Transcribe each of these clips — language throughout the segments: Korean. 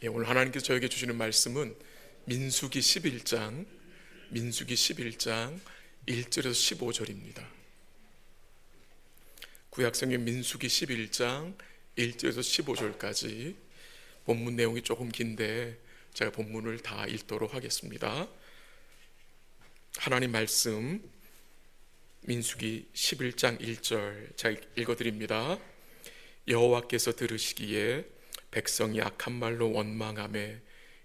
오늘 하나님께서 저에게 주시는 말씀은 민수기 11장 1절에서 15절입니다. 구약성경 민수기 11장 1절에서 15절까지 본문 내용이 조금 긴데 제가 본문을 다 읽도록 하겠습니다. 하나님 말씀 민수기 11장 1절 제가 읽어드립니다. 여호와께서 들으시기에 백성이 악한 말로 원망하매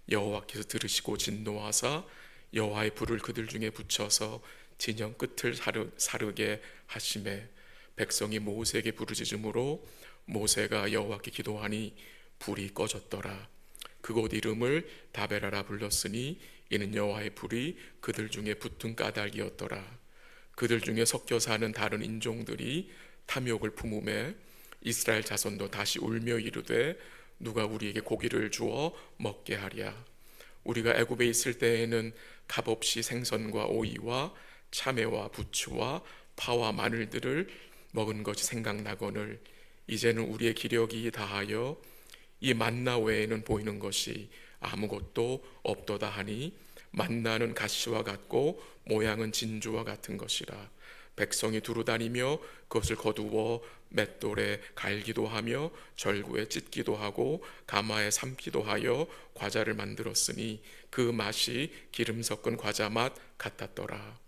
여호와께서 들으시고 진노하사 여호와의 불을 그들 중에 붙여서 진영 끝을 사르게 하시매 백성이 모세에게 부르짖음으로 모세가 여호와께 기도하니 불이 꺼졌더라. 그곳 이름을 다베라라 불렀으니 이는 여호와의 불이 그들 중에 붙은 까닭이었더라. 그들 중에 섞여 사는 다른 인종들이 탐욕을 품음에 이스라엘 자손도 다시 울며 이르되 누가 우리에게 고기를 주어 먹게 하랴. 우리가 애굽에 있을 때에는 값없이 생선과 오이와 참외와 부추와 파와 마늘들을 먹은 것이 생각나거늘 이제는 우리의 기력이 다하여 이 만나 외에는 보이는 것이 아무것도 없도다 하니 만나는 가시와 같고 모양은 진주와 같은 것이라. 백성이 두루다니며 그것을 거두어 맷돌에 갈기도 하며 절구에 찢기도 하고 가마에 삶기도 하여 과자를 만들었으니 그 맛이 기름 섞은 과자 맛 같았더라.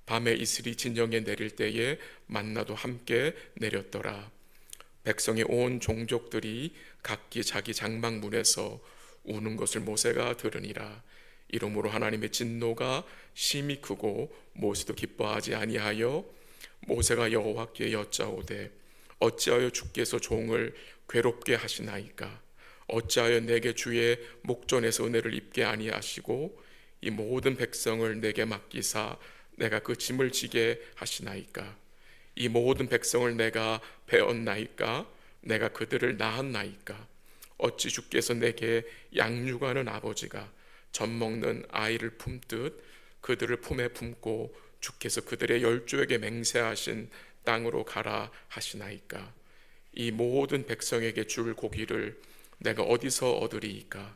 밤에 이슬이 진영에 내릴 때에 만나도 함께 내렸더라. 백성의 온 종족들이 각기 자기 장막문에서 우는 것을 모세가 들으니라. 이러므로 하나님의 진노가 심히 크고 모세도 기뻐하지 아니하여 모세가 여호와께 여짜오되 어찌하여 주께서 종을 괴롭게 하시나이까? 어찌하여 내게 주의 목전에서 은혜를 입게 아니하시고 이 모든 백성을 내게 맡기사 내가 그 짐을 지게 하시나이까? 이 모든 백성을 내가 배었나이까? 내가 그들을 낳았나이까? 어찌 주께서 내게 양육하는 아버지가 젖 먹는 아이를 품듯 그들을 품에 품고 주께서 그들의 열조에게 맹세하신 땅으로 가라 하시나이까? 이 모든 백성에게 줄 고기를 내가 어디서 얻으리이까?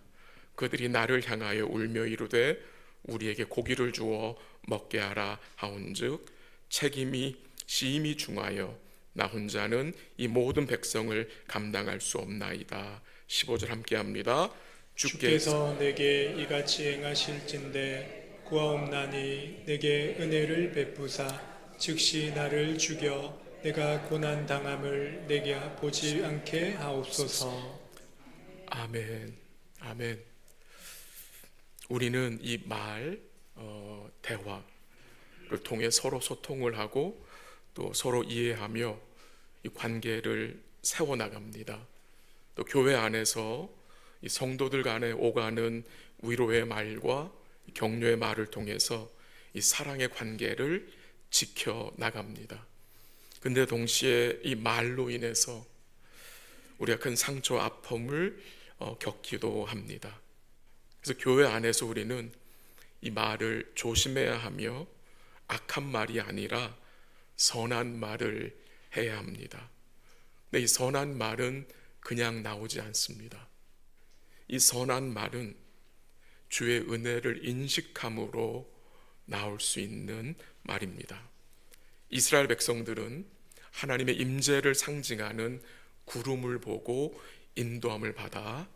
그들이 나를 향하여 울며 이르되 우리에게 고기를 주어 먹게 하라 하온즉 책임이 심히 중하여 나 혼자는 이 모든 백성을 감당할 수 없나이다. 15절 함께합니다. 주께서 내게 이같이 행하실진대 구하옵나니 내게 은혜를 베푸사 즉시 나를 죽여 내가 고난 당함을 내게 보지 않게 하옵소서. 아멘. 아멘. 우리는 이 대화를 통해 서로 소통을 하고 또 서로 이해하며 이 관계를 세워나갑니다. 또 교회 안에서 이 성도들 간에 오가는 위로의 말과 격려의 말을 통해서 이 사랑의 관계를 지켜나갑니다. 근데 동시에 이 말로 인해서 우리가 큰 상처, 아픔을 겪기도 합니다. 그래서 교회 안에서 우리는 이 말을 조심해야 하며 악한 말이 아니라 선한 말을 해야 합니다. 근데 이 선한 말은 그냥 나오지 않습니다. 이 선한 말은 주의 은혜를 인식함으로 나올 수 있는 말입니다. 이스라엘 백성들은 하나님의 임재를 상징하는 구름을 보고 인도함을 받아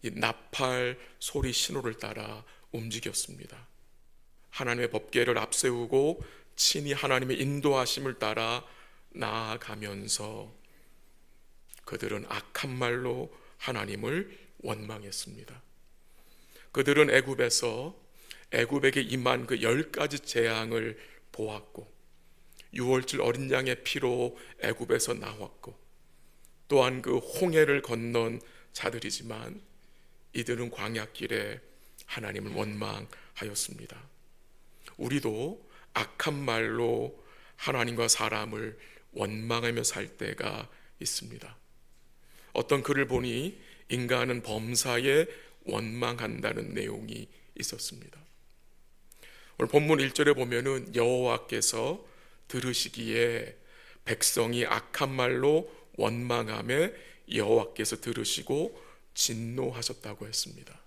이 나팔 소리 신호를 따라 움직였습니다. 하나님의 법궤를 앞세우고 친히 하나님의 인도하심을 따라 나아가면서 그들은 악한 말로 하나님을 원망했습니다. 그들은 애굽에게 임한 그 10가지 재앙을 보았고 유월절 어린 양의 피로 애굽에서 나왔고 또한 그 홍해를 건넌 자들이지만 이들은 광야길에 하나님을 원망하였습니다. 우리도 악한 말로 하나님과 사람을 원망하며 살 때가 있습니다. 어떤 글을 보니 인간은 범사에 원망한다는 내용이 있었습니다. 오늘 본문 1절에 보면은 여호와께서 들으시기에 백성이 악한 말로 원망하며 여호와께서 들으시고 진노하셨다고 했습니다.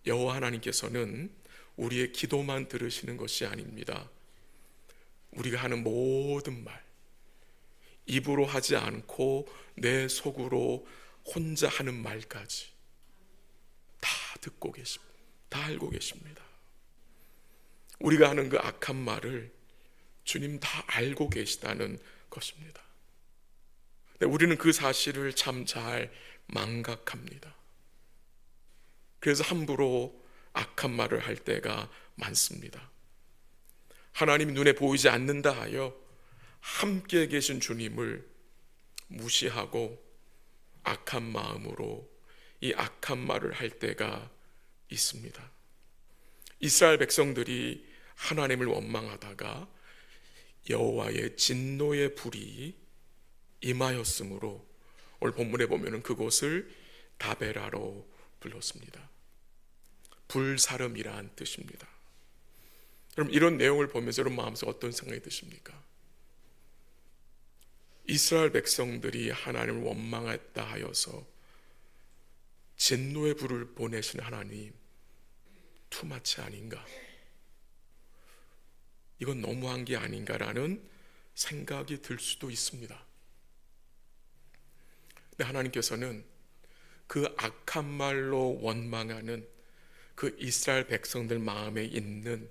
여호와 하나님께서는 우리의 기도만 들으시는 것이 아닙니다. 우리가 하는 모든 말, 입으로 하지 않고 내 속으로 혼자 하는 말까지 다 듣고 계십니다. 다 알고 계십니다. 우리가 하는 그 악한 말을 주님 다 알고 계시다는 것입니다. 근데 우리는 그 사실을 참 잘 망각합니다. 그래서 함부로 악한 말을 할 때가 많습니다. 하나님이 눈에 보이지 않는다 하여 함께 계신 주님을 무시하고 악한 마음으로 이 악한 말을 할 때가 있습니다. 이스라엘 백성들이 하나님을 원망하다가 여호와의 진노의 불이 임하였으므로 오늘 본문에 보면은 그곳을 다베라로 불렀습니다. 불사름이라는 뜻입니다. 여러분, 이런 내용을 보면서 여러분 마음속에 어떤 생각이 드십니까? 이스라엘 백성들이 하나님을 원망했다 하여서 진노의 불을 보내신 하나님 투마치 아닌가? 이건 너무한 게 아닌가라는 생각이 들 수도 있습니다. 근데 하나님께서는 그 악한 말로 원망하는 그 이스라엘 백성들 마음에 있는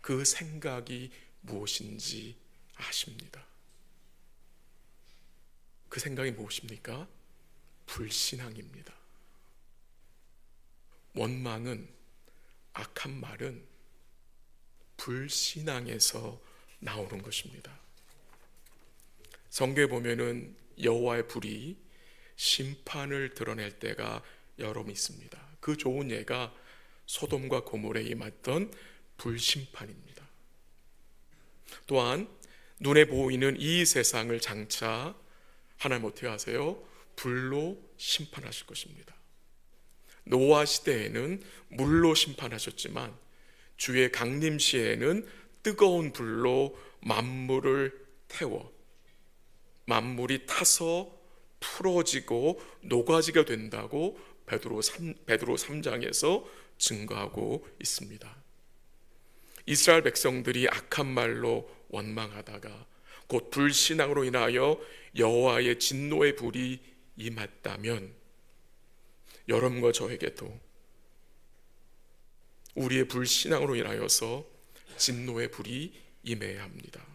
그 생각이 무엇인지 아십니다. 그 생각이 무엇입니까? 불신앙입니다. 원망은, 악한 말은 불신앙에서 나오는 것입니다. 성경에 보면은 여호와의 불이 심판을 드러낼 때가 여러 번 있습니다. 그 좋은 예가 소돔과 고모라에 임했던 불심판입니다. 또한 눈에 보이는 이 세상을 장차 하나님 어떻게 하세요? 불로 심판하실 것입니다. 노아 시대에는 물로 심판하셨지만 주의 강림 시에는 뜨거운 불로 만물을 태워 만물이 타서 풀어지고 녹아지게 된다고 베드로 3장에서 증거하고 있습니다. 이스라엘 백성들이 악한 말로 원망하다가 곧 불신앙으로 인하여 여호와의 진노의 불이 임했다면 여러분과 저에게도 우리의 불신앙으로 인하여서 진노의 불이 임해야 합니다.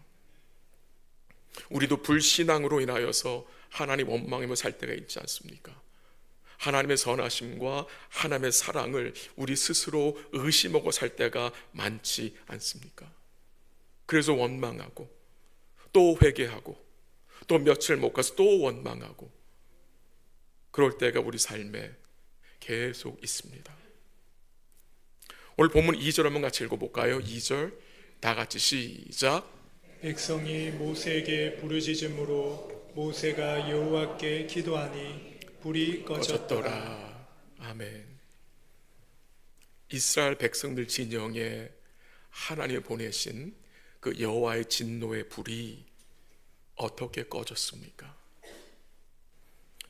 우리도 불신앙으로 인하여서 하나님 원망하며 살 때가 있지 않습니까? 하나님의 선하심과 하나님의 사랑을 우리 스스로 의심하고 살 때가 많지 않습니까? 그래서 원망하고 또 회개하고 또 며칠 못 가서 또 원망하고 그럴 때가 우리 삶에 계속 있습니다. 오늘 본문 2절 한번 같이 읽어볼까요? 2절 다 같이 시작. 백성이 모세에게 부르짖음으로 모세가 여호와께 기도하니 불이 꺼졌더라. 아멘. 이스라엘 백성들 진영에 하나님이 보내신 그 여호와의 진노의 불이 어떻게 꺼졌습니까?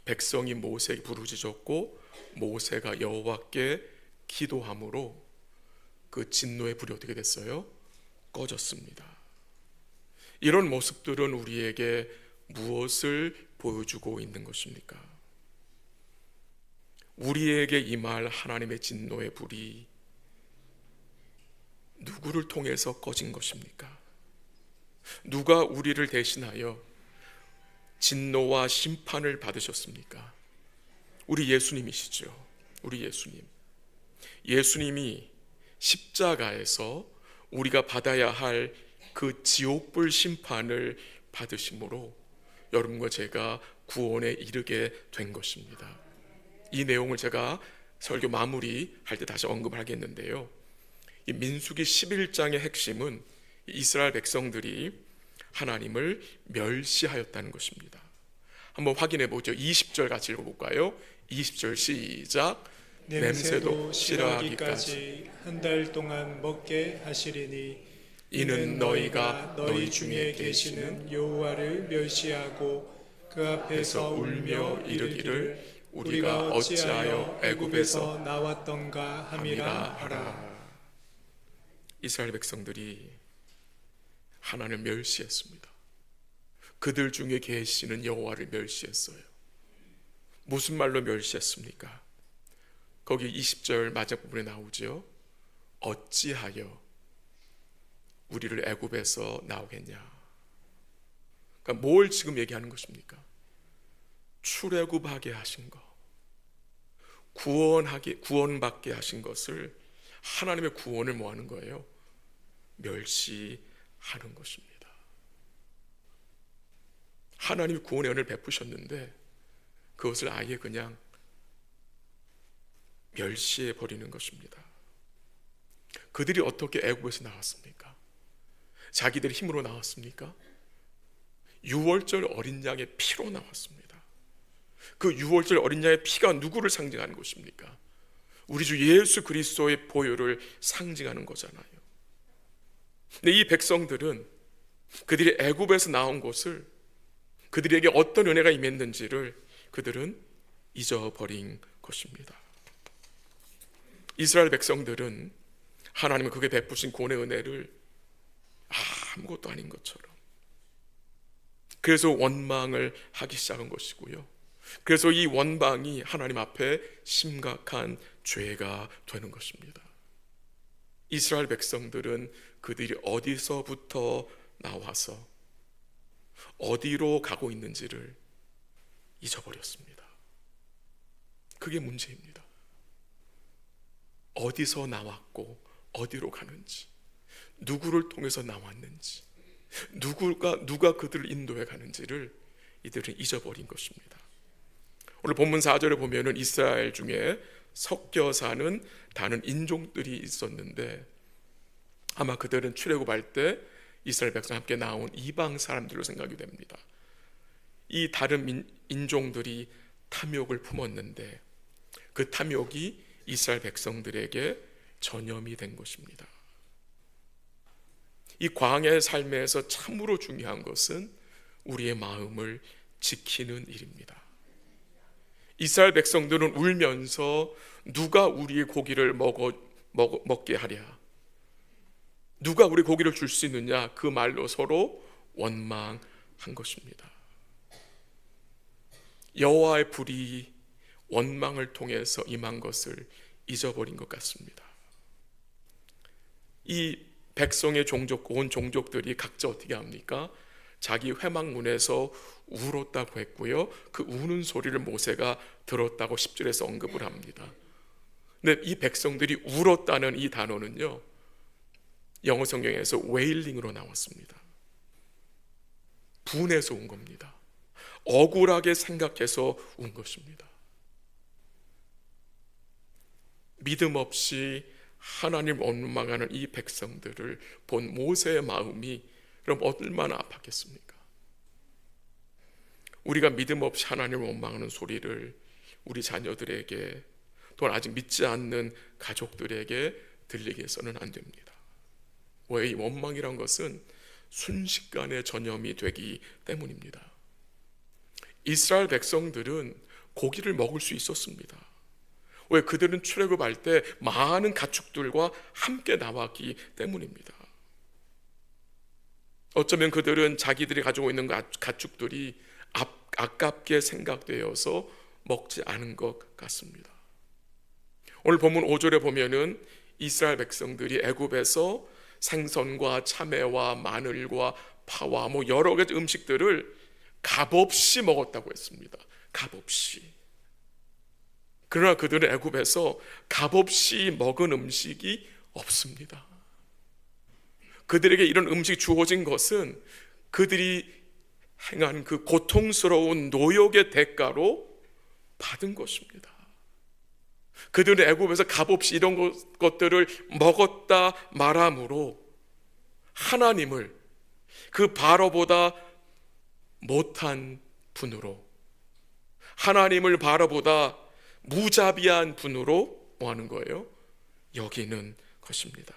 백성이 모세에게 부르짖었고 모세가 여호와께 기도함으로 그 진노의 불이 어떻게 됐어요? 꺼졌습니다. 이런 모습들은 우리에게 무엇을 보여주고 있는 것입니까? 우리에게 임할 하나님의 진노의 불이 누구를 통해서 꺼진 것입니까? 누가 우리를 대신하여 진노와 심판을 받으셨습니까? 우리 예수님이시죠. 우리 예수님. 예수님이 십자가에서 우리가 받아야 할 그 지옥불 심판을 받으심으로 여러분과 제가 구원에 이르게 된 것입니다. 이 내용을 제가 설교 마무리할 때 다시 언급을 하겠는데요. 이 민수기 11장의 핵심은 이스라엘 백성들이 하나님을 멸시하였다는 것입니다. 한번 확인해 보죠. 20절 같이 읽어볼까요? 20절 시작. 냄새도 싫어하기까지 한 달 동안 먹게 하시리니 이는 너희가 너희 중에 계시는 여호와를 멸시하고 그 앞에서 울며 이르기를 우리가 어찌하여 애굽에서 나왔던가 함이라 하라. 이스라엘 백성들이 하나님을 멸시했습니다. 그들 중에 계시는 여호와를 멸시했어요. 무슨 말로 멸시했습니까? 거기 20절 마지막 부분에 나오죠. 어찌하여 우리를 애굽에서 나오겠냐. 그러니까 뭘 지금 얘기하는 것입니까? 출애굽하게 하신 것, 구원받게 하신 것을, 하나님의 구원을 뭐 하는 거예요? 멸시하는 것입니다. 하나님이 구원의 은혜를 베푸셨는데 그것을 아예 그냥 멸시해 버리는 것입니다. 그들이 어떻게 애굽에서 나왔습니까? 자기들의 힘으로 나왔습니까? 유월절 어린 양의 피로 나왔습니다. 그 유월절 어린 양의 피가 누구를 상징하는 것입니까? 우리 주 예수 그리스도의 보혈을 상징하는 거잖아요. 근데 이 백성들은 그들이 애굽에서 나온 것을, 그들에게 어떤 은혜가 임했는지를 그들은 잊어버린 것입니다. 이스라엘 백성들은 하나님은 그게 베푸신 구원의 은혜를 아무것도 아닌 것처럼, 그래서 원망을 하기 시작한 것이고요. 그래서 이 원망이 하나님 앞에 심각한 죄가 되는 것입니다. 이스라엘 백성들은 그들이 어디서부터 나와서 어디로 가고 있는지를 잊어버렸습니다. 그게 문제입니다. 어디서 나왔고 어디로 가는지, 누구를 통해서 나왔는지, 누가 그들을 인도해 가는지를 이들은 잊어버린 것입니다. 오늘 본문 4절에 보면은 이스라엘 중에 섞여 사는 다른 인종들이 있었는데, 아마 그들은 출애굽할 때 이스라엘 백성과 함께 나온 이방 사람들로 생각이 됩니다. 이 다른 인종들이 탐욕을 품었는데 그 탐욕이 이스라엘 백성들에게 전염이 된 것입니다. 이 광야의 삶에서 참으로 중요한 것은 우리의 마음을 지키는 일입니다. 이스라엘 백성들은 울면서 누가 우리의 고기를 먹게 하랴, 누가 우리 고기를 줄 수 있느냐, 그 말로 서로 원망한 것입니다. 여호와의 불이 원망을 통해서 임한 것을 잊어버린 것 같습니다. 이 백성의 종족, 온 종족들이 각자 어떻게 합니까? 자기 회막문에서 울었다고 했고요, 그 우는 소리를 모세가 들었다고 10절에서 언급을 합니다. 근데 이 백성들이 울었다는 이 단어는요, 영어 성경에서 웨일링으로 나왔습니다. 분해서 운 겁니다. 억울하게 생각해서 운 것입니다. 믿음 없이 하나님 원망하는 이 백성들을 본 모세의 마음이 그럼 얼마나 아팠겠습니까? 우리가 믿음 없이 하나님을 원망하는 소리를 우리 자녀들에게, 또는 아직 믿지 않는 가족들에게 들리게 해서는 안 됩니다. 왜? 이 원망이란 것은 순식간에 전염이 되기 때문입니다. 이스라엘 백성들은 고기를 먹을 수 있었습니다. 왜? 그들은 출애굽할 때 많은 가축들과 함께 나왔기 때문입니다. 어쩌면 그들은 자기들이 가지고 있는 가축들이 아깝게 생각되어서 먹지 않은 것 같습니다. 오늘 본문 5절에 보면은 이스라엘 백성들이 애굽에서 생선과 참외와 마늘과 파와 여러 가지 음식들을 값없이 먹었다고 했습니다. 값없이. 그러나 그들은 애굽에서 값없이 먹은 음식이 없습니다. 그들에게 이런 음식이 주어진 것은 그들이 행한 그 고통스러운 노역의 대가로 받은 것입니다. 그들은 애굽에서 값없이 이런 것들을 먹었다 말함으로 하나님을 그 바로보다 못한 분으로, 하나님을 바로보다 무자비한 분으로 뭐 하는 거예요? 여기는 것입니다.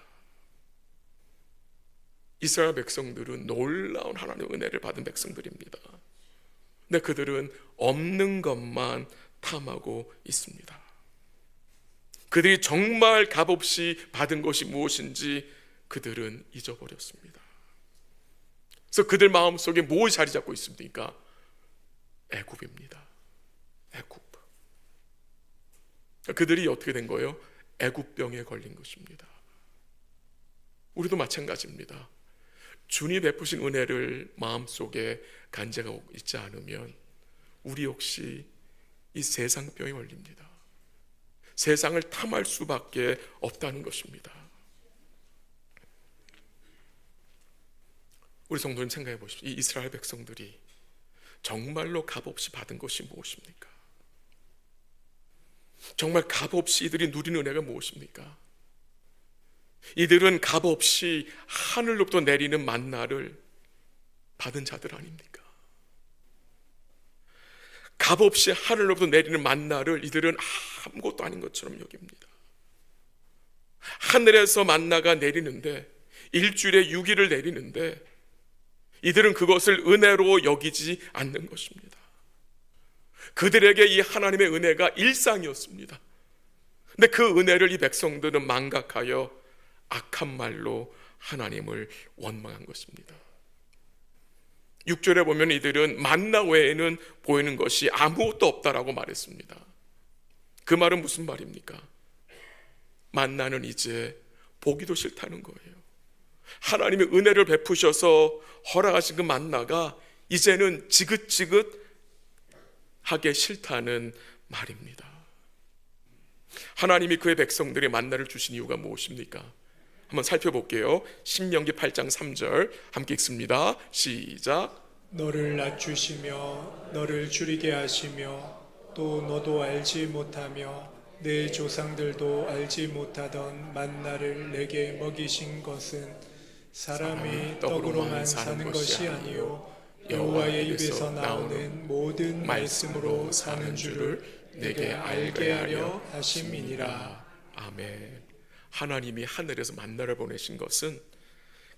이스라엘 백성들은 놀라운 하나님의 은혜를 받은 백성들입니다. 근데 그들은 없는 것만 탐하고 있습니다. 그들이 정말 값없이 받은 것이 무엇인지 그들은 잊어버렸습니다. 그래서 그들 마음속에 무엇이 자리 잡고 있습니까? 애굽입니다. 애굽. 그들이 어떻게 된 거예요? 애굽병에 걸린 것입니다. 우리도 마찬가지입니다. 주님 베푸신 은혜를 마음속에 간직하고 있지 않으면 우리 역시 이 세상병에 걸립니다. 세상을 탐할 수밖에 없다는 것입니다. 우리 성도님 생각해 보십시오. 이 이스라엘 백성들이 정말로 값없이 받은 것이 무엇입니까? 정말 값없이 이들이 누린 은혜가 무엇입니까? 이들은 값없이 하늘로부터 내리는 만나를 받은 자들 아닙니까? 값없이 하늘로부터 내리는 만나를 이들은 아무것도 아닌 것처럼 여깁니다. 하늘에서 만나가 내리는데 일주일에 6일을 내리는데 이들은 그것을 은혜로 여기지 않는 것입니다. 그들에게 이 하나님의 은혜가 일상이었습니다. 근데 그 은혜를 이 백성들은 망각하여 악한 말로 하나님을 원망한 것입니다. 6절에 보면 이들은 만나 외에는 보이는 것이 아무것도 없다라고 말했습니다. 그 말은 무슨 말입니까? 만나는 이제 보기도 싫다는 거예요. 하나님의 은혜를 베푸셔서 허락하신 그 만나가 이제는 지긋지긋하게 싫다는 말입니다. 하나님이 그의 백성들의 만나를 주신 이유가 무엇입니까? 한번 살펴볼게요. 신명기 8장 3절 함께 읽습니다. 시작. 너를 낮추시며 너를 줄이게 하시며 또 너도 알지 못하며 내 조상들도 알지 못하던 만나를 내게 먹이신 것은 사람이 떡으로만 사는 것이 아니요 여호와의 입에서 나오는 모든 말씀으로 사는 줄을 내게 알게 하려 하심이니라. 아멘. 하나님이 하늘에서 만나를 보내신 것은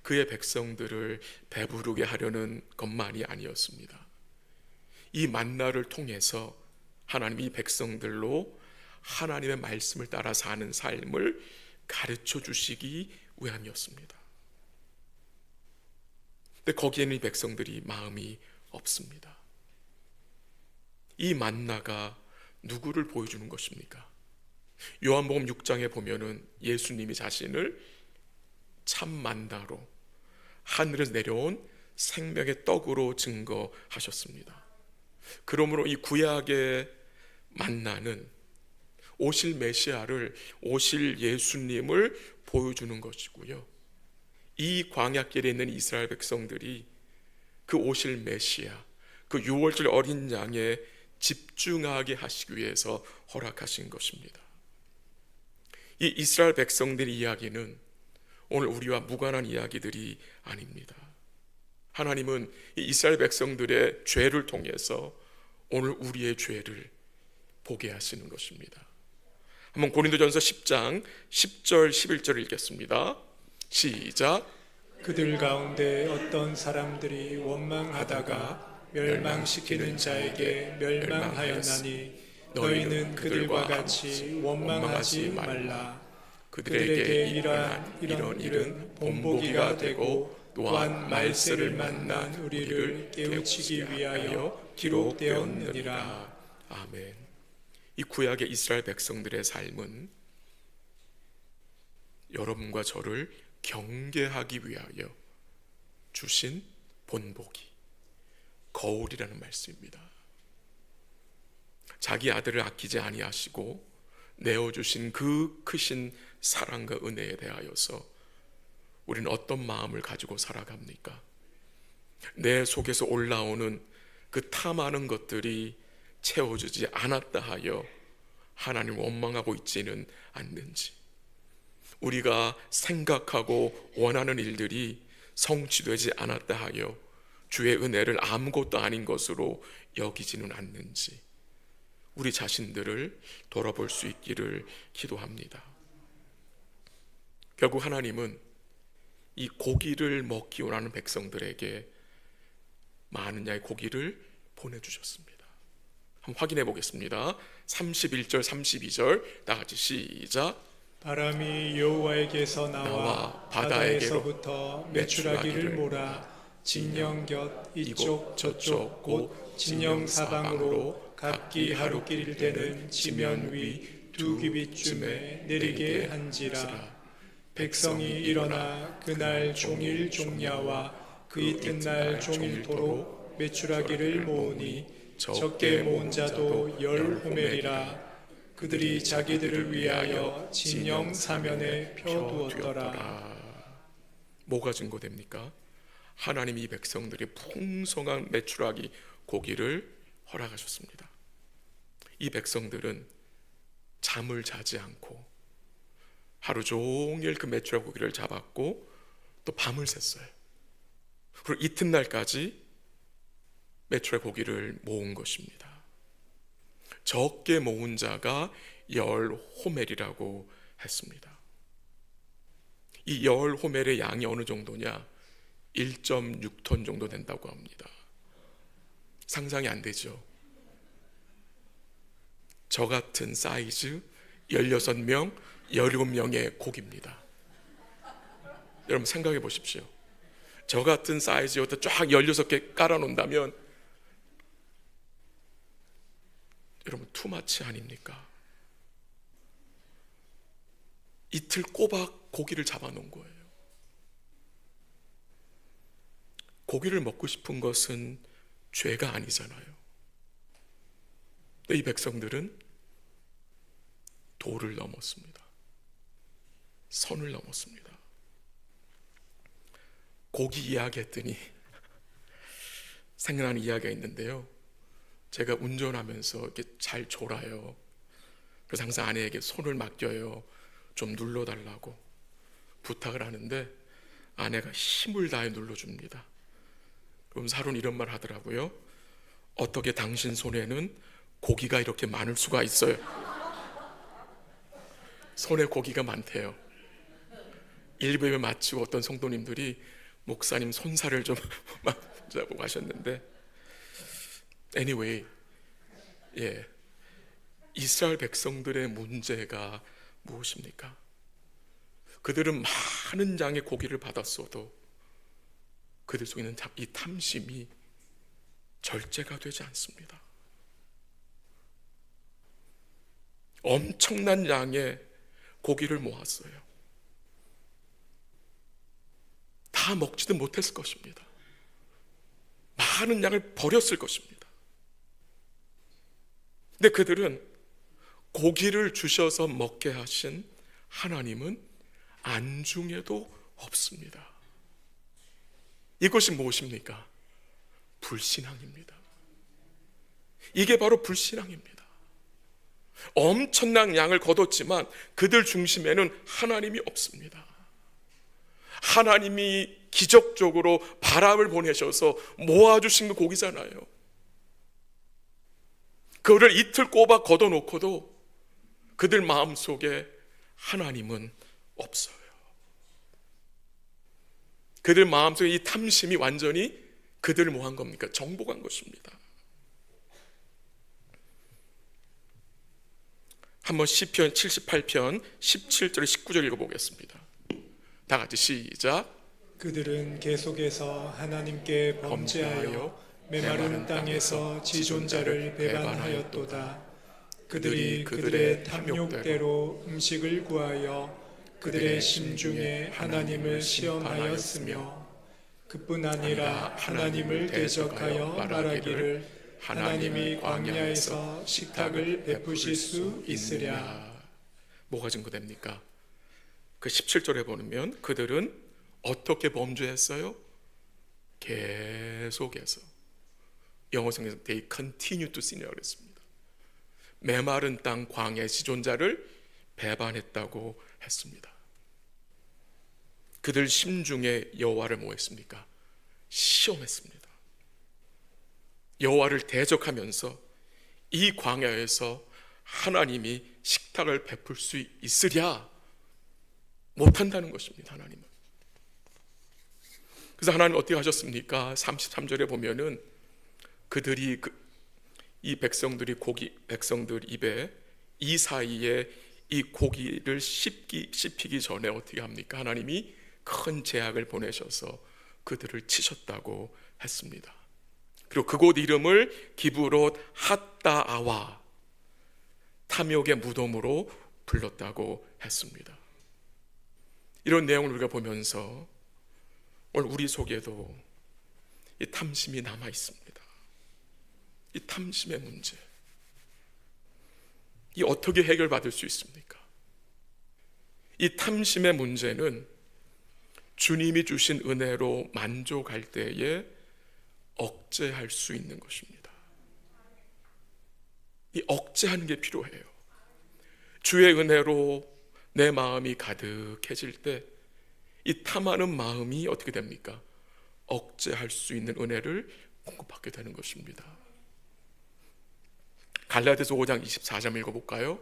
그의 백성들을 배부르게 하려는 것만이 아니었습니다. 이 만나를 통해서 하나님이 백성들로 하나님의 말씀을 따라 사는 삶을 가르쳐 주시기 위함이었습니다. 근데 거기에는 이 백성들이 마음이 없습니다. 이 만나가 누구를 보여주는 것입니까? 요한복음 6장에 보면은 예수님이 자신을 참 만나로 하늘에서 내려온 생명의 떡으로 증거하셨습니다. 그러므로 이 구약의 만나는 오실 메시아를, 오실 예수님을 보여주는 것이고요. 이 광야길에 있는 이스라엘 백성들이 그 오실 메시아, 그 6월절 어린 양에 집중하게 하시기 위해서 허락하신 것입니다. 이 이스라엘 백성들의 이야기는 오늘 우리와 무관한 이야기들이 아닙니다. 하나님은 이 이스라엘 백성들의 죄를 통해서 오늘 우리의 죄를 보게 하시는 것입니다. 한번 고린도전서 10장 10절 11절을 읽겠습니다. 시작. 그들 가운데 어떤 사람들이 원망하다가 멸망시키는 자에게 멸망하였나니 너희는 그들과 같이 원망하지 말라. 그들에게 이런 일은 본보기가 되고 또한 말세를 만난 우리를 깨우치기 위하여 기록되었느니라. 아멘. 이 구약의 이스라엘 백성들의 삶은 여러분과 저를 경계하기 위하여 주신 본보기, 거울이라는 말씀입니다. 자기 아들을 아끼지 아니하시고 내어주신 그 크신 사랑과 은혜에 대하여서 우리는 어떤 마음을 가지고 살아갑니까? 내 속에서 올라오는 그 탐하는 것들이 채워주지 않았다 하여 하나님을 원망하고 있지는 않는지, 우리가 생각하고 원하는 일들이 성취되지 않았다 하여 주의 은혜를 아무것도 아닌 것으로 여기지는 않는지 우리 자신들을 돌아볼 수 있기를 기도합니다. 결국 하나님은 이 고기를 먹기 원하는 백성들에게 많은 양의 고기를 보내주셨습니다. 한번 확인해 보겠습니다. 31절 32절 다 같이 시작. 바람이 여호와에게서 나와 바다에서부터 메추라기를 몰아 진영 곁 이쪽 저쪽 곧 진영 사방으로 각기 하루길 되는 지면 위 두 규빗쯤에 내리게 한지라. 백성이 일어나 그날 종일 종야와 그 이튿날 종일토록 메추라기를 모으니 적게 모은 자도 10호멜이라. 그들이 자기들을 위하여 진영 사면에 펴두었더라. 뭐가 증거됩니까? 하나님이 이 백성들이 풍성한 메추라기 고기를 허락하셨습니다. 이 백성들은 잠을 자지 않고 하루 종일 그 메추라기 고기를 잡았고 또 밤을 샜어요. 그리고 이튿날까지 메추라기 고기를 모은 것입니다. 적게 모은 자가 10호멜이라고 했습니다. 이 10호멜의 양이 어느 정도냐? 1.6톤 정도 된다고 합니다. 상상이 안 되죠? 저 같은 사이즈 16명, 17명의 고기입니다. 여러분 생각해 보십시오. 저 같은 사이즈부터 쫙 16개 깔아놓는다면 여러분 투마치 아닙니까? 이틀 꼬박 고기를 잡아놓은 거예요. 고기를 먹고 싶은 것은 죄가 아니잖아요. 근데 이 백성들은 도를 넘었습니다. 선을 넘었습니다. 고기 이야기 했더니 생각나는 이야기가 있는데요. 제가 운전하면서 이렇게 잘 졸아요. 그래서 항상 아내에게 손을 맡겨요. 좀 눌러달라고 부탁을 하는데 아내가 힘을 다해 눌러줍니다. 그럼 사로는 이런 말 하더라고요. 어떻게 당신 손에는 고기가 이렇게 많을 수가 있어요? 손에 고기가 많대요. 일부에 마치고 어떤 성도님들이 목사님 손살을 좀 만져보고 하셨는데 anyway, 이스라엘 백성들의 문제가 무엇입니까? 그들은 많은 양의 고기를 받았어도 그들 속에 있는 이 탐심이 절제가 되지 않습니다. 엄청난 양의 고기를 모았어요. 다 먹지도 못했을 것입니다. 많은 양을 버렸을 것입니다. 근데 그들은 고기를 주셔서 먹게 하신 하나님은 안중에도 없습니다. 이것이 무엇입니까? 불신앙입니다. 이게 바로 불신앙입니다. 엄청난 양을 거뒀지만 그들 중심에는 하나님이 없습니다. 하나님이 기적적으로 바람을 보내셔서 모아주신 그 고기잖아요. 그거를 이틀 꼬박 걷어놓고도 그들 마음속에 하나님은 없어요. 그들 마음속에 이 탐심이 완전히 그들을 뭐 한 겁니까? 정복한 것입니다. 한번 시편 78편 17절 19절 읽어보겠습니다. 다 같이 시작. 그들은 계속해서 하나님께 범죄하여 메마른 땅에서 지존자를 배반하였도다. 그들이 그들의 탐욕대로 음식을 구하여 그들의 심중에 하나님을 시험하였으며 그뿐 아니라 하나님을 대적하여 말하기를 하나님이 광야에서 식탁을 베푸실 수 있으랴. 뭐가 증거됩니까? 그 17절에 보면 그들은 어떻게 범죄했어요? 계속해서 영어 성경에서 they continue to sin이라고 했습니다. 메마른 땅 광야의 지존자를 배반했다고 했습니다. 그들 심중에 여호와를 뭐 했습니까? 시험했습니다. 여호와를 대적하면서 이 광야에서 하나님이 식탁을 베풀 수 있으랴 못한다는 것입니다. 하나님은. 그래서 하나님 어떻게 하셨습니까? 33절에 보면은 그들이 이 백성들 입에 이 사이에 이 고기를 씹히기 전에 어떻게 합니까? 하나님이 큰 재앙을 보내셔서 그들을 치셨다고 했습니다. 그리고 그곳 이름을 기브롯 핫다아와, 탐욕의 무덤으로 불렀다고 했습니다. 이런 내용을 우리가 보면서 오늘 우리 속에도 이 탐심이 남아 있습니다. 이 탐심의 문제, 이 어떻게 해결받을 수 있습니까? 이 탐심의 문제는 주님이 주신 은혜로 만족할 때에 억제할 수 있는 것입니다. 이 억제하는 게 필요해요. 주의 은혜로 내 마음이 가득해질 때 이 탐하는 마음이 어떻게 됩니까? 억제할 수 있는 은혜를 공급받게 되는 것입니다. 갈라디아서 5장 24절 읽어볼까요?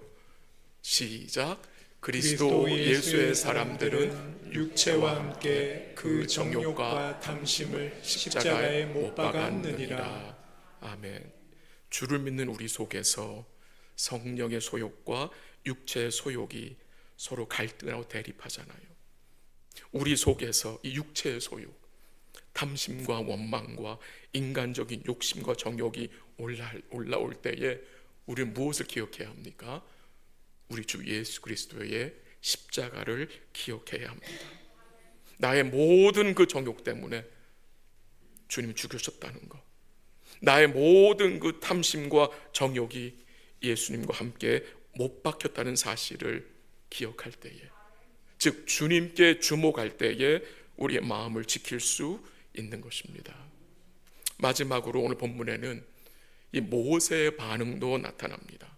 시작. 그리스도 예수의 사람들은 육체와 함께 그 정욕과 탐심을 십자가에 못 박았느니라. 아멘. 주를 믿는 우리 속에서 성령의 소욕과 육체의 소욕이 서로 갈등하고 대립하잖아요. 우리 속에서 이 육체의 소욕, 탐심과 원망과 인간적인 욕심과 정욕이 올라올 때에 우리는 무엇을 기억해야 합니까? 우리 주 예수 그리스도의 십자가를 기억해야 합니다. 나의 모든 그 정욕 때문에 주님이 죽으셨다는 것, 나의 모든 그 탐심과 정욕이 예수님과 함께 못 박혔다는 사실을 기억할 때에, 즉 주님께 주목할 때에 우리의 마음을 지킬 수 있는 것입니다. 마지막으로 오늘 본문에는 이 모세의 반응도 나타납니다.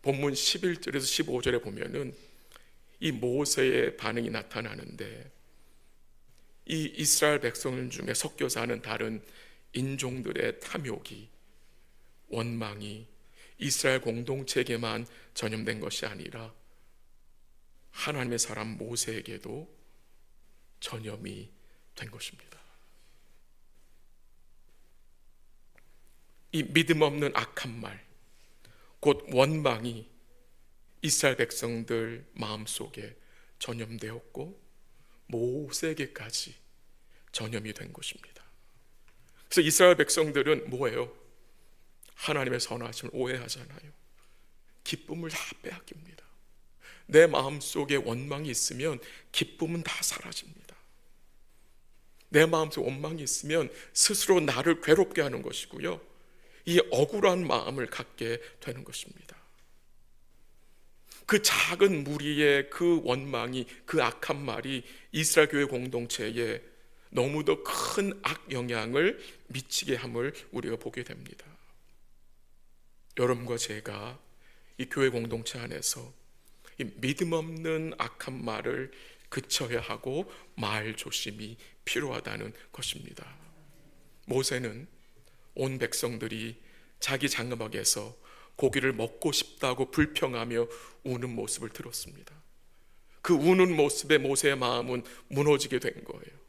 본문 11절에서 15절에 보면은 이 모세의 반응이 나타나는데, 이 이스라엘 백성 중에 섞여 사는 다른 인종들의 탐욕이, 원망이 이스라엘 공동체에게만 전염된 것이 아니라 하나님의 사람 모세에게도 전염이 된 것입니다. 이 믿음 없는 악한 말, 곧 원망이 이스라엘 백성들 마음속에 전염되었고 모세에게까지 전염이 된 것입니다. 그래서 이스라엘 백성들은 뭐예요? 하나님의 선하심을 오해하잖아요. 기쁨을 다 빼앗깁니다. 내 마음속에 원망이 있으면 기쁨은 다 사라집니다. 내 마음속에 원망이 있으면 스스로 나를 괴롭게 하는 것이고요, 이 억울한 마음을 갖게 되는 것입니다. 그 작은 무리의 그 원망이, 그 악한 말이 이스라엘 교회 공동체에 너무도 큰 악영향을 미치게 함을 우리가 보게 됩니다. 여러분과 제가 이 교회 공동체 안에서 이 믿음 없는 악한 말을 그쳐야 하고 말 조심이 필요하다는 것입니다. 모세는 온 백성들이 자기 장막에서 고기를 먹고 싶다고 불평하며 우는 모습을 들었습니다. 그 우는 모습에 모세의 마음은 무너지게 된 거예요.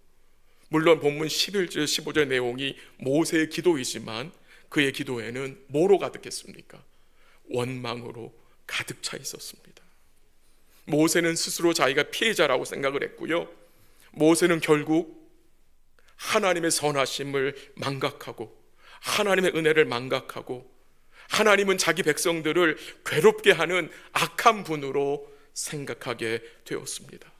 물론 본문 11절 15절 내용이 모세의 기도이지만 그의 기도에는 뭐로 가득했습니까? 원망으로 가득 차 있었습니다. 모세는 스스로 자기가 피해자라고 생각을 했고요, 모세는 결국 하나님의 선하심을 망각하고 하나님의 은혜를 망각하고 하나님은 자기 백성들을 괴롭게 하는 악한 분으로 생각하게 되었습니다.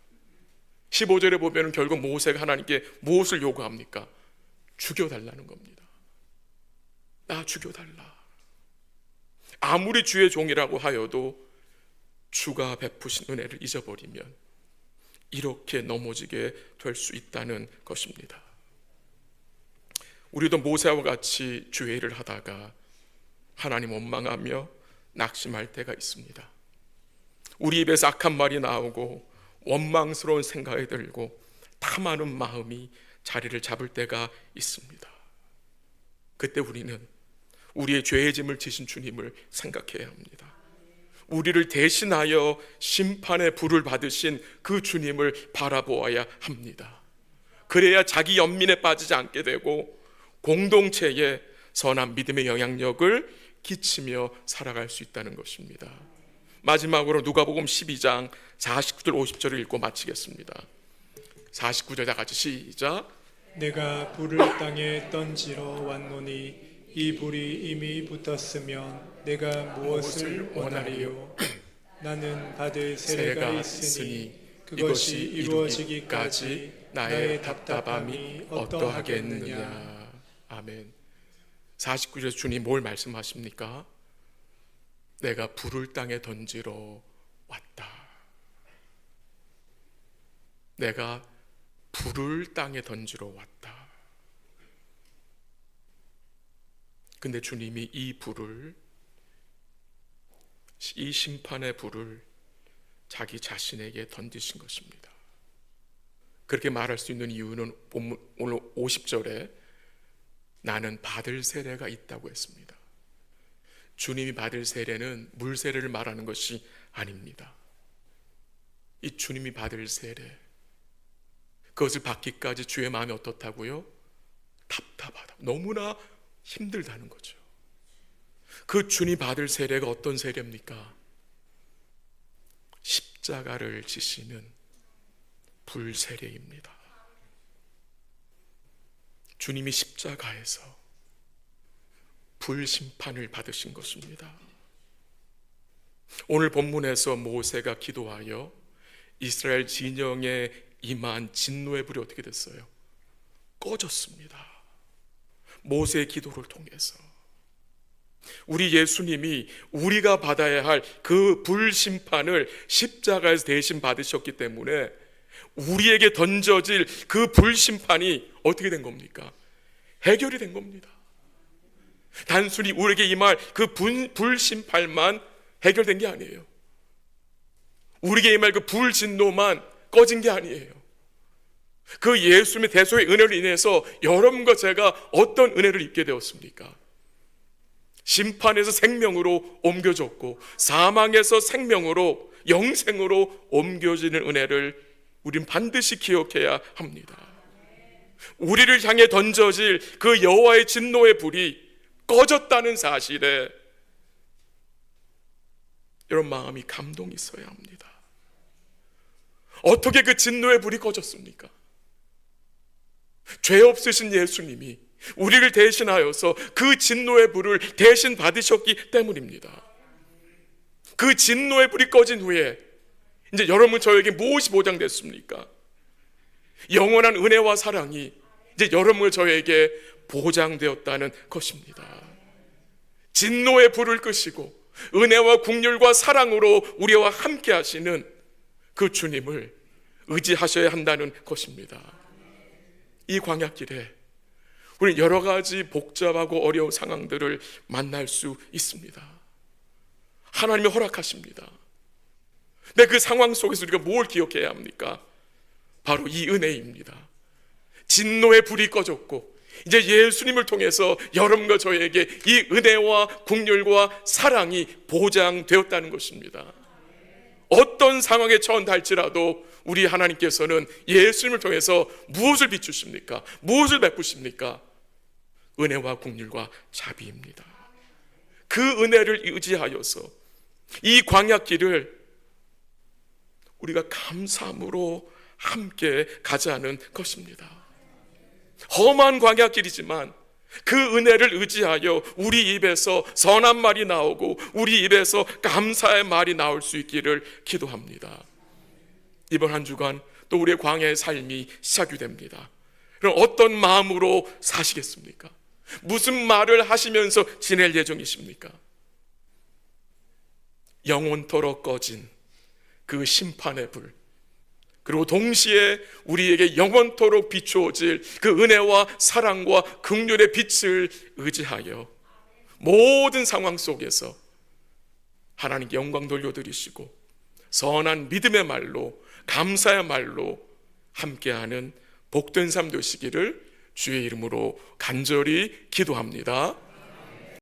15절에 보면 결국 모세가 하나님께 무엇을 요구합니까? 죽여달라는 겁니다. 나 죽여달라. 아무리 주의 종이라고 하여도 주가 베푸신 은혜를 잊어버리면 이렇게 넘어지게 될 수 있다는 것입니다. 우리도 모세와 같이 주의 일을 하다가 하나님 원망하며 낙심할 때가 있습니다. 우리 입에서 악한 말이 나오고 원망스러운 생각이 들고 탐하는 마음이 자리를 잡을 때가 있습니다. 그때 우리는 우리의 죄의 짐을 지신 주님을 생각해야 합니다. 우리를 대신하여 심판의 불을 받으신 그 주님을 바라보아야 합니다. 그래야 자기 연민에 빠지지 않게 되고 공동체에 선한 믿음의 영향력을 끼치며 살아갈 수 있다는 것입니다. 마지막으로 누가복음 12장 49절 50절을 읽고 마치겠습니다. 49절 다 같이 시작. 내가 불을 땅에 던지러 왔노니 이 불이 이미 붙었으면 내가 무엇을 원하리요? 나는 받을 세례가 있으니 그것이 이루어지기까지 나의 답답함이 어떠하겠느냐. 아멘. 49절에서 주님 뭘 말씀하십니까? 내가 불을 땅에 던지러 왔다. 내가 불을 땅에 던지러 왔다. 근데 주님이 이 불을, 이 심판의 불을 자기 자신에게 던지신 것입니다. 그렇게 말할 수 있는 이유는 오늘 50절에 나는 받을 세례가 있다고 했습니다. 주님이 받을 세례는 물 세례를 말하는 것이 아닙니다. 이 주님이 받을 세례, 그것을 받기까지 주의 마음이 어떻다고요? 답답하다. 너무나 힘들다는 거죠. 그 주님 받을 세례가 어떤 세례입니까? 십자가를 지시는 불세례입니다. 주님이 십자가에서 불심판을 받으신 것입니다. 오늘 본문에서 모세가 기도하여 이스라엘 진영에 임한 진노의 불이 어떻게 됐어요? 꺼졌습니다. 모세의 기도를 통해서. 우리 예수님이 우리가 받아야 할 그 불심판을 십자가에서 대신 받으셨기 때문에 우리에게 던져질 그 불심판이 어떻게 된 겁니까? 해결이 된 겁니다. 단순히 우리에게 임할 그 불심판만 해결된 게 아니에요. 우리에게 임할 그 불진노만 꺼진 게 아니에요. 그 예수님의 대속의 은혜로 인해서 여러분과 제가 어떤 은혜를 입게 되었습니까? 심판에서 생명으로 옮겨졌고 사망에서 생명으로, 영생으로 옮겨지는 은혜를 우린 반드시 기억해야 합니다. 우리를 향해 던져질 그 여호와의 진노의 불이 꺼졌다는 사실에 이런 마음이 감동이 있어야 합니다. 어떻게 그 진노의 불이 꺼졌습니까? 죄 없으신 예수님이 우리를 대신하여서 그 진노의 불을 대신 받으셨기 때문입니다. 그 진노의 불이 꺼진 후에 이제 여러분 저에게 무엇이 보장됐습니까? 영원한 은혜와 사랑이 이제 여러분 저에게 보장되었다는 것입니다. 진노의 불을 끄시고 은혜와 긍휼과 사랑으로 우리와 함께 하시는 그 주님을 의지하셔야 한다는 것입니다. 이 광야길에 우리는 여러 가지 복잡하고 어려운 상황들을 만날 수 있습니다. 하나님이 허락하십니다. 근데 그 상황 속에서 우리가 뭘 기억해야 합니까? 바로 이 은혜입니다. 진노의 불이 꺼졌고 이제 예수님을 통해서 여러분과 저에게 이 은혜와 긍휼과 사랑이 보장되었다는 것입니다. 어떤 상황에 처한할지라도 우리 하나님께서는 예수님을 통해서 무엇을 비추십니까? 무엇을 베푸십니까? 은혜와 긍휼과 자비입니다. 그 은혜를 의지하여서 이 광야길을 우리가 감사함으로 함께 가자는 것입니다. 험한 광야길이지만 그 은혜를 의지하여 우리 입에서 선한 말이 나오고 우리 입에서 감사의 말이 나올 수 있기를 기도합니다. 이번 한 주간 또 우리의 광야의 삶이 시작이 됩니다. 그럼 어떤 마음으로 사시겠습니까? 무슨 말을 하시면서 지낼 예정이십니까? 영원토록 꺼진 그 심판의 불, 그리고 동시에 우리에게 영원토록 비추어질 그 은혜와 사랑과 긍휼의 빛을 의지하여 모든 상황 속에서 하나님께 영광 돌려드리시고 선한 믿음의 말로, 감사의 말로 함께하는 복된 삶 되시기를 주의 이름으로 간절히 기도합니다.